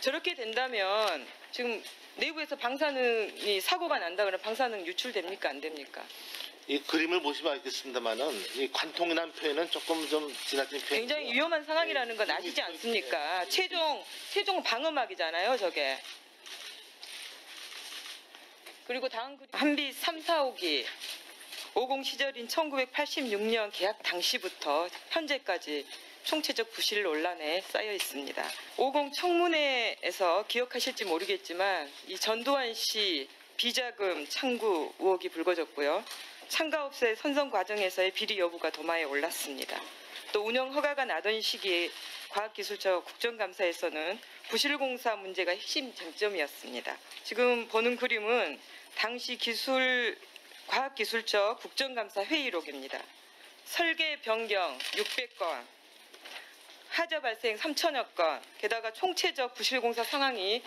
저렇게 된다면 지금 내부에서 방사능이 사고가 난다 그러면 방사능 유출됩니까? 안 됩니까? 이 그림을 보시면 알겠습니다만은 이 관통이라는 표현은 조금 좀 지나친 표현. 굉장히 위험한 상황이라는 건 아시지 않습니까? 최종 방어막이잖아요, 저게. 그리고 다음 그림 한빛 3, 4호기 50 시절인 1986년 계약 당시부터 현재까지 총체적 부실 논란에 쌓여 있습니다. 50 청문회에서 기억하실지 모르겠지만 이 전두환 씨 비자금 청구 의혹이 불거졌고요. 참가업체 선정 과정에서의 비리 여부가 도마에 올랐습니다. 또 운영 허가가 나던 시기에 과학기술처 국정감사에서는 부실공사 문제가 핵심 쟁점이었습니다. 지금 보는 그림은 당시 과학기술처 국정감사 회의록입니다. 설계 변경 600건, 하자 발생 3천여 건, 게다가 총체적 부실공사 상황이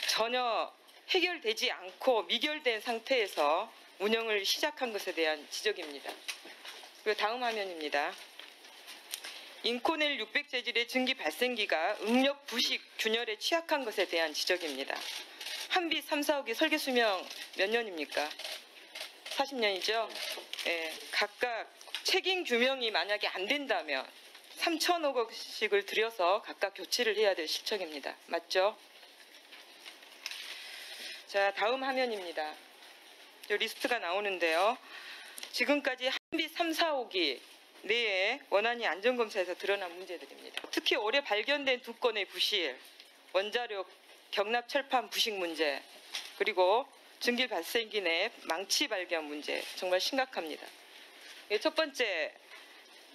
전혀 해결되지 않고 미결된 상태에서 운영을 시작한 것에 대한 지적입니다. 그리고 다음 화면입니다. 인코넬 600 재질의 증기 발생기가 응력 부식 균열에 취약한 것에 대한 지적입니다. 한빛 3, 4호기 설계 수명 몇 년입니까? 40년이죠? 예, 각각 책임 규명이 만약에 안 된다면 3천억 원씩을 들여서 각각 교체를 해야 될 실정입니다. 맞죠? 자, 다음 화면입니다. 리스트가 나오는데요. 지금까지 한빛 3, 4호기 내에 원안위 안전검사에서 드러난 문제들입니다. 특히 올해 발견된 2건의 부실, 원자력 경납 철판 부식 문제, 그리고 증길 발생기 내 망치 발견 문제 정말 심각합니다. 첫 번째,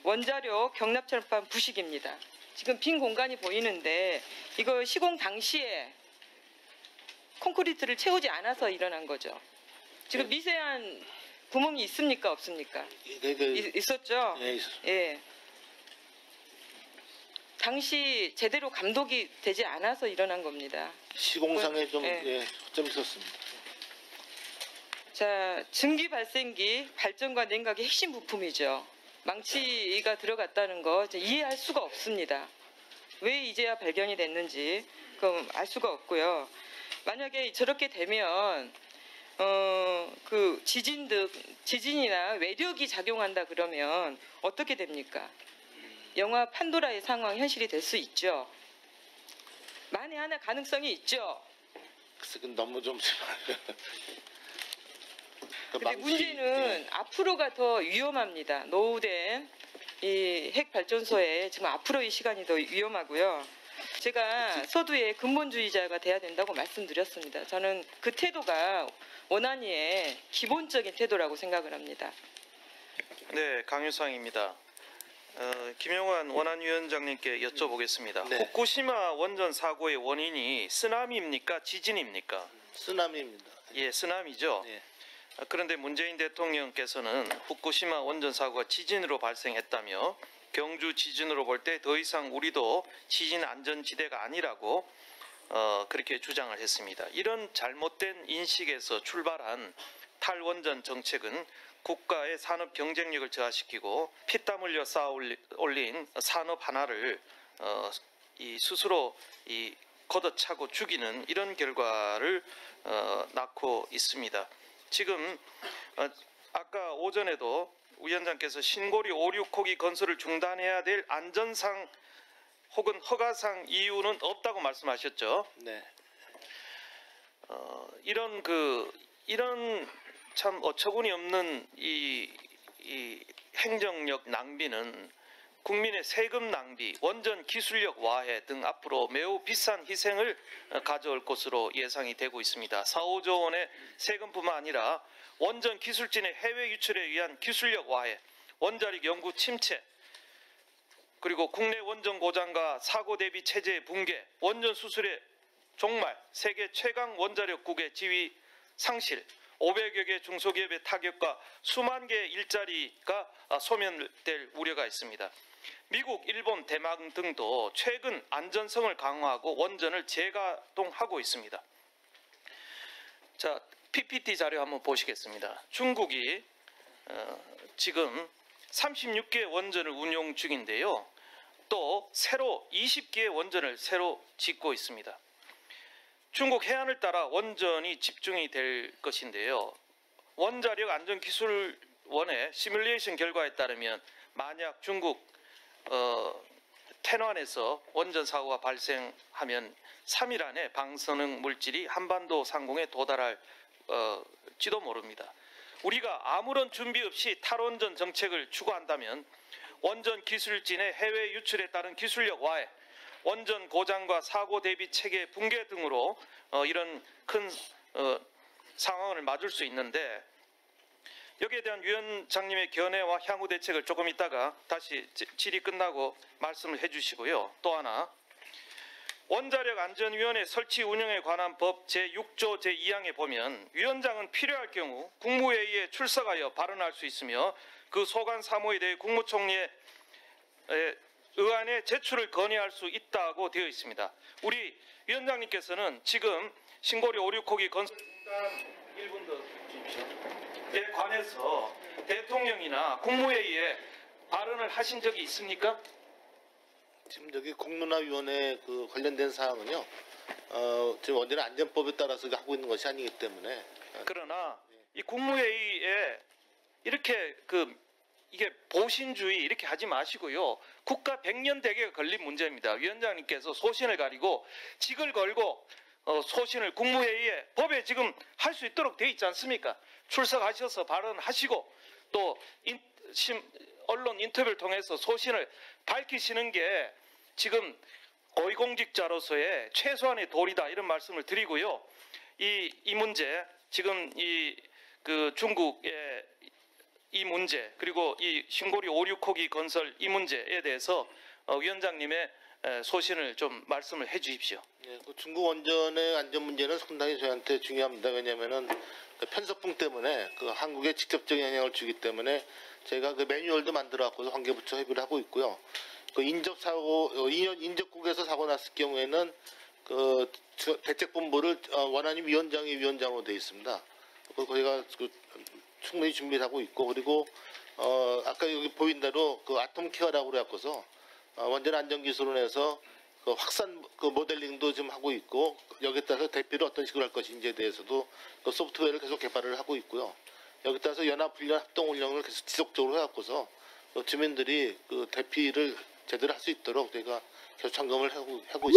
원자력 경납 철판 부식입니다. 지금 빈 공간이 보이는데 이거 시공 당시에 콘크리트를 채우지 않아서 일어난 거죠. 지금 미세한 구멍이 있습니까? 없습니까? 있었죠? 예, 있었죠. 예. 당시 제대로 감독이 되지 않아서 일어난 겁니다. 시공상에 좀 초점이 있었습니다. 자, 증기 발생기 발전과 냉각의 핵심 부품이죠. 망치가 들어갔다는 거 이해할 수가 없습니다. 왜 이제야 발견이 됐는지 그럼 알 수가 없고요. 만약에 저렇게 되면 그 지진이나 외력이 작용한다 그러면 어떻게 됩니까? 영화 판도라의 상황 현실이 될 수 있죠. 만에 하나 가능성이 있죠. 그건 너무 좀 근데 문제는 앞으로가 더 위험합니다. 노후된 이 핵발전소에 지금 앞으로의 시간이 더 위험하고요. 제가 서두에 근본주의자가 돼야 된다고 말씀드렸습니다. 저는 그 태도가 원안위의 기본적인 태도라고 생각을 합니다. 네, 강유상입니다. 김영환 원안위원장님께 여쭤보겠습니다. 네. 후쿠시마 원전 사고의 원인이 쓰나미입니까? 지진입니까? 쓰나미입니다. 예, 쓰나미죠. 네. 그런데 문재인 대통령께서는 후쿠시마 원전 사고가 지진으로 발생했다며 경주 지진으로 볼 때 더 이상 우리도 지진 안전지대가 아니라고 그렇게 주장을 했습니다. 이런 잘못된 인식에서 출발한 탈원전 정책은 국가의 산업 경쟁력을 저하시키고 피땀 흘려 쌓아 올린 산업 하나를 스스로 걷어차고 죽이는 이런 결과를 낳고 있습니다. 지금 아까 오전에도 위원장께서 신고리 5, 6호기 건설을 중단해야 될 안전상 혹은 허가상 이유는 없다고 말씀하셨죠. 네. 이런 참 어처구니 없는 이 행정력 낭비는 국민의 세금 낭비, 원전 기술력 와해 등 앞으로 매우 비싼 희생을 가져올 것으로 예상이 되고 있습니다. 4, 5조 원의 세금뿐만 아니라 원전 기술진의 해외 유출에 의한 기술력 와해, 원자력 연구 침체, 그리고 국내 원전 고장과 사고 대비 체제의 붕괴, 원전 수술의 종말, 세계 최강 원자력국의 지위 상실, 500여 개 중소기업의 타격과 수만 개의 일자리가 소멸될 우려가 있습니다. 미국, 일본, 대만 등도 최근 안전성을 강화하고 원전을 재가동하고 있습니다. 자, PPT 자료 한번 보시겠습니다. 중국이 지금 36개의 원전을 운용 중인데요. 또 새로 20개의 원전을 새로 짓고 있습니다. 중국 해안을 따라 원전이 집중이 될 것인데요. 원자력 안전기술원의 시뮬레이션 결과에 따르면 만약 중국 태난에서 원전 사고가 발생하면 3일 안에 방사능 물질이 한반도 상공에 도달할 지도 모릅니다. 우리가 아무런 준비 없이 탈원전 정책을 추구한다면 원전 기술진의 해외 유출에 따른 기술력 와해, 원전 고장과 사고 대비 체계 붕괴 등으로 이런 큰 상황을 맞을 수 있는데, 여기에 대한 위원장님의 견해와 향후 대책을 조금 있다가 다시 질의 끝나고 말씀을 해주시고요. 또 하나, 원자력 안전위원회 설치 운영에 관한 법 제6조 제2항에 보면 위원장은 필요할 경우 국무회의에 출석하여 발언할 수 있으며 그 소관 사무에 대해 국무총리의 의안에 제출을 건의할 수 있다고 되어 있습니다. 우리 위원장님께서는 지금 신고리 5,6호기 건설 공단 1분 더 주십시오.에 관해서 대통령이나 국무회의에 발언을 하신 적이 있습니까? 지금 저기 공론화위원회 그 관련된 사항은요. 지금 원자력 안전법에 따라서 하고 있는 것이 아니기 때문에. 그러나 이 국무회의에 이렇게 이게 보신주의 이렇게 하지 마시고요. 국가 100년 대계가 걸린 문제입니다. 위원장님께서 소신을 가리고 직을 걸고 소신을 국무회의에 법에 지금 할 수 있도록 되어 있지 않습니까? 출석하셔서 발언하시고 또 언론 인터뷰를 통해서 소신을 밝히시는 게 지금 고위공직자로서의 최소한의 도리다, 이런 말씀을 드리고요. 이 문제, 지금 중국의 이 문제, 그리고 이 신고리 5,6호기 건설 이 문제에 대해서 위원장님의 소신을 좀 말씀을 해 주십시오. 네, 그 중국 원전의 안전 문제는 상당히 저희한테 중요합니다. 왜냐하면은 그 편서풍 때문에 그 한국에 직접적인 영향을 주기 때문에 저희가 그 매뉴얼도 만들어갖고 환경부처 협의를 하고 있고요. 그 인접국에서 사고 났을 경우에는 그 대책본부를 원안위 위원장이 위원장으로 되어 있습니다. 거기가 충분히 준비를 하고 있고, 그리고 아까 여기 보인 대로 그 아톰케어라고 그래갖고서 원전 안전기술원에서 그 확산 그 모델링도 좀 하고 있고, 여기에 따라서 대피를 어떤 식으로 할 것인지에 대해서도 그 소프트웨어를 계속 개발을 하고 있고요. 여기에 따라서 연합훈련, 합동훈련을 계속 지속적으로 해갖고서 주민들이 그 대피를 제대로 할 수 있도록 저희가 계속 점검을 하고 있습니다.